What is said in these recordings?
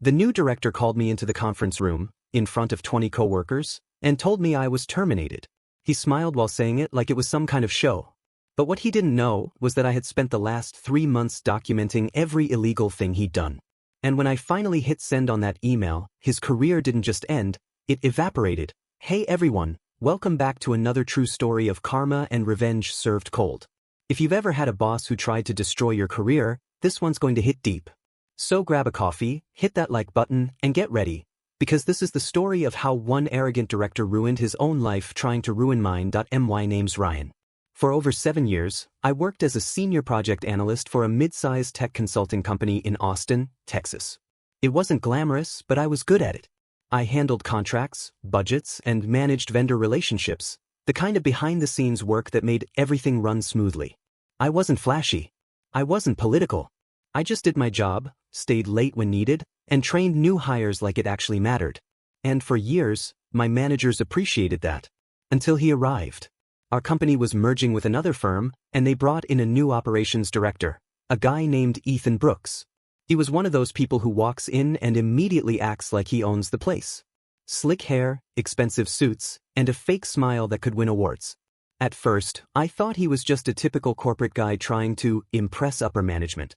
The new director called me into the conference room, in front of 20 coworkers, and told me I was terminated. He smiled while saying it like it was some kind of show. But what he didn't know was that I had spent the last 3 months documenting every illegal thing he'd done. And when I finally hit send on that email, his career didn't just end, it evaporated. Hey everyone, welcome back to another true story of karma and revenge served cold. If you've ever had a boss who tried to destroy your career, this one's going to hit deep. So grab a coffee, hit that like button, and get ready, because this is the story of how one arrogant director ruined his own life trying to ruin mine. My name's Ryan. For over 7 years, I worked as a senior project analyst for a mid-sized tech consulting company in Austin, Texas. It wasn't glamorous, but I was good at it. I handled contracts, budgets, and managed vendor relationships, the kind of behind-the-scenes work that made everything run smoothly. I wasn't flashy. I wasn't political. I just did my job, stayed late when needed, and trained new hires like it actually mattered. And for years, my managers appreciated that. Until he arrived. Our company was merging with another firm, and they brought in a new operations director, a guy named Ethan Brooks. He was one of those people who walks in and immediately acts like he owns the place. Slick hair, expensive suits, and a fake smile that could win awards. At first, I thought he was just a typical corporate guy trying to impress upper management.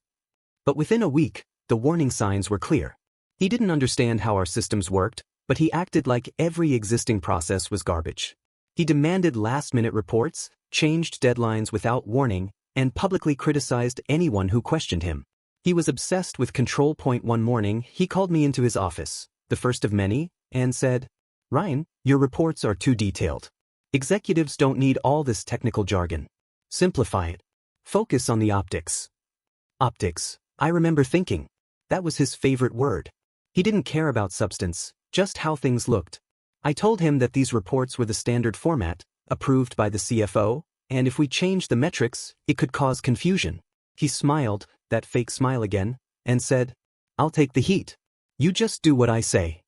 But within a week, the warning signs were clear. He didn't understand how our systems worked, but he acted like every existing process was garbage. He demanded last-minute reports, changed deadlines without warning, and publicly criticized anyone who questioned him. He was obsessed with control. One morning, he called me into his office, the first of many, and said, "Ryan, your reports are too detailed. Executives don't need all this technical jargon. Simplify it. Focus on the optics." Optics, I remember thinking. That was his favorite word. He didn't care about substance, just how things looked. I told him that these reports were the standard format, approved by the CFO, and if we changed the metrics, it could cause confusion. He smiled, that fake smile again, and said, "I'll take the heat. You just do what I say."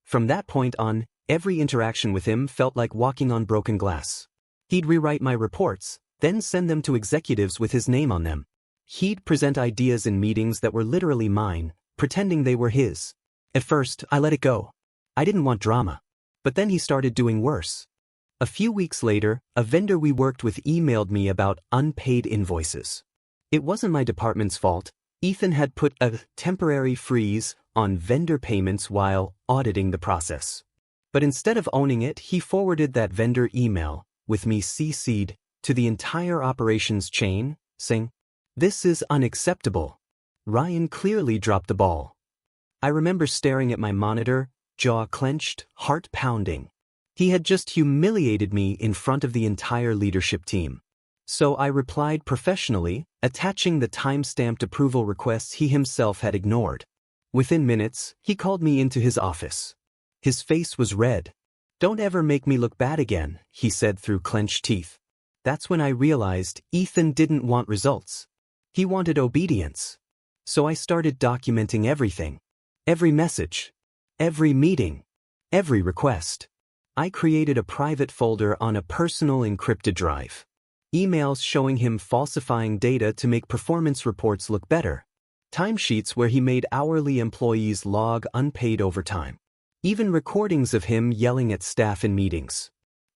From that point on, every interaction with him felt like walking on broken glass. He'd rewrite my reports, then send them to executives with his name on them. He'd present ideas in meetings that were literally mine, pretending they were his. At first, I let it go. I didn't want drama. But then he started doing worse. A few weeks later, a vendor we worked with emailed me about unpaid invoices. It wasn't my department's fault. Ethan had put a temporary freeze on vendor payments while auditing the process. But instead of owning it, he forwarded that vendor email, with me CC'd, to the entire operations chain, saying, "This is unacceptable." Ryan clearly dropped the ball. I remember staring at my monitor, jaw clenched, heart pounding. He had just humiliated me in front of the entire leadership team. So I replied professionally, attaching the time-stamped approval requests he himself had ignored. Within minutes, he called me into his office. His face was red. "Don't ever make me look bad again," he said through clenched teeth. That's when I realized Ethan didn't want results. He wanted obedience. So I started documenting everything. Every message. Every meeting. Every request. I created a private folder on a personal encrypted drive. Emails showing him falsifying data to make performance reports look better. Timesheets where he made hourly employees log unpaid overtime. Even recordings of him yelling at staff in meetings.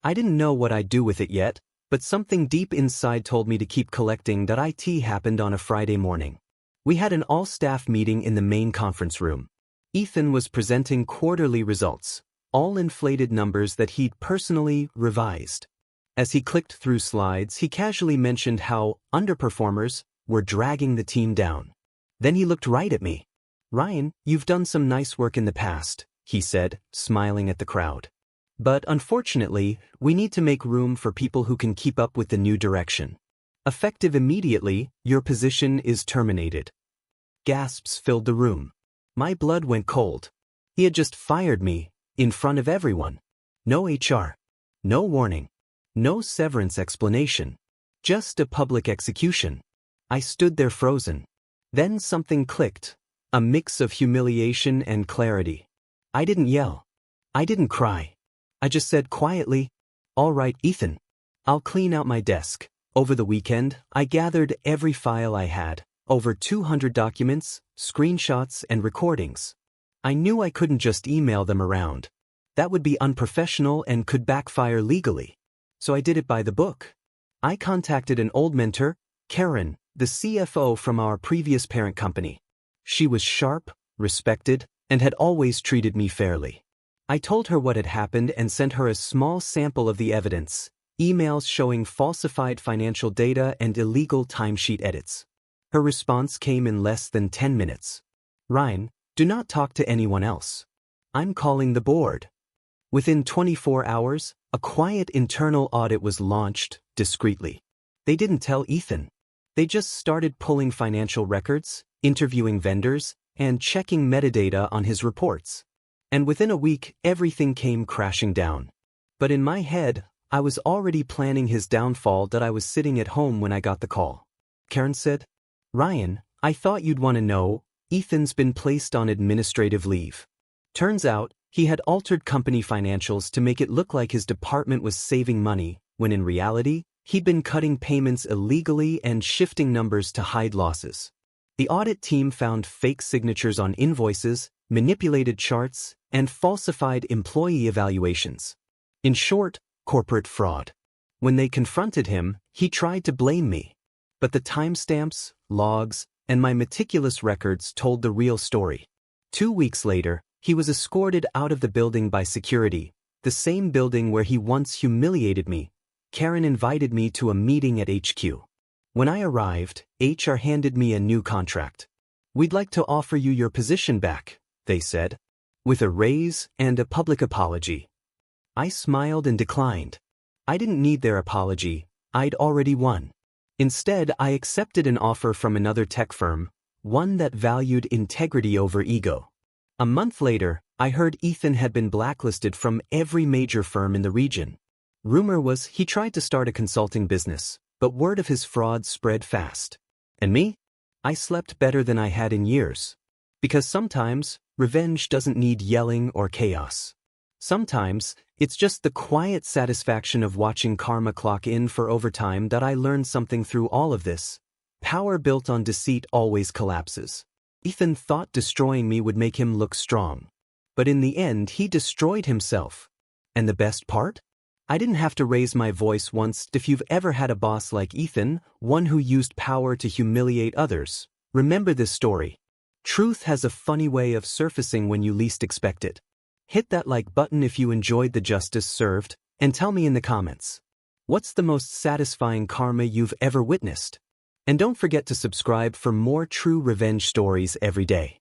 I didn't know what I'd do with it yet, but something deep inside told me to keep collecting. It happened on a Friday morning. We had an all-staff meeting in the main conference room. Ethan was presenting quarterly results, all inflated numbers that he'd personally revised. As he clicked through slides, he casually mentioned how underperformers were dragging the team down. Then he looked right at me. "Ryan, you've done some nice work in the past," he said, smiling at the crowd. "But unfortunately, we need to make room for people who can keep up with the new direction. Effective immediately, your position is terminated." Gasps filled the room. My blood went cold. He had just fired me, in front of everyone. No HR. No warning. No severance explanation. Just a public execution. I stood there frozen. Then something clicked. A mix of humiliation and clarity. I didn't yell. I didn't cry. I just said quietly, "All right, Ethan. I'll clean out my desk." Over the weekend, I gathered every file I had. Over 200 documents, screenshots, and recordings. I knew I couldn't just email them around. That would be unprofessional and could backfire legally. So I did it by the book. I contacted an old mentor, Karen, the CFO from our previous parent company. She was sharp, respected, and had always treated me fairly. I told her what had happened and sent her a small sample of the evidence, emails showing falsified financial data and illegal timesheet edits. Her response came in less than 10 minutes. Ryan, do not talk to anyone else. I'm calling the board. Within 24 hours, a quiet internal audit was launched, discreetly. They didn't tell Ethan. They just started pulling financial records, interviewing vendors, and checking metadata on his reports. And within a week, everything came crashing down. But in my head, I was already planning his downfall that I was sitting at home when I got the call. Karen said, Ryan, I thought you'd want to know, Ethan's been placed on administrative leave. Turns out, he had altered company financials to make it look like his department was saving money, when in reality, he'd been cutting payments illegally and shifting numbers to hide losses. The audit team found fake signatures on invoices, manipulated charts, and falsified employee evaluations. In short, corporate fraud. When they confronted him, he tried to blame me. But the timestamps, logs, and my meticulous records told the real story. 2 weeks later, he was escorted out of the building by security, the same building where he once humiliated me. Karen invited me to a meeting at HQ. When I arrived, HR handed me a new contract. We'd like to offer you your position back, they said, with a raise and a public apology. I smiled and declined. I didn't need their apology, I'd already won. Instead, I accepted an offer from another tech firm, one that valued integrity over ego. A month later, I heard Ethan had been blacklisted from every major firm in the region. Rumor was he tried to start a consulting business, but word of his fraud spread fast. And me? I slept better than I had in years. Because sometimes, revenge doesn't need yelling or chaos. Sometimes, it's just the quiet satisfaction of watching karma clock in for overtime that I learned something through all of this. Power built on deceit always collapses. Ethan thought destroying me would make him look strong. But in the end, he destroyed himself. And the best part? I didn't have to raise my voice once. If you've ever had a boss like Ethan, one who used power to humiliate others, remember this story. Truth has a funny way of surfacing when you least expect it. Hit that like button if you enjoyed the justice served, and tell me in the comments. What's the most satisfying karma you've ever witnessed? And don't forget to subscribe for more true revenge stories every day.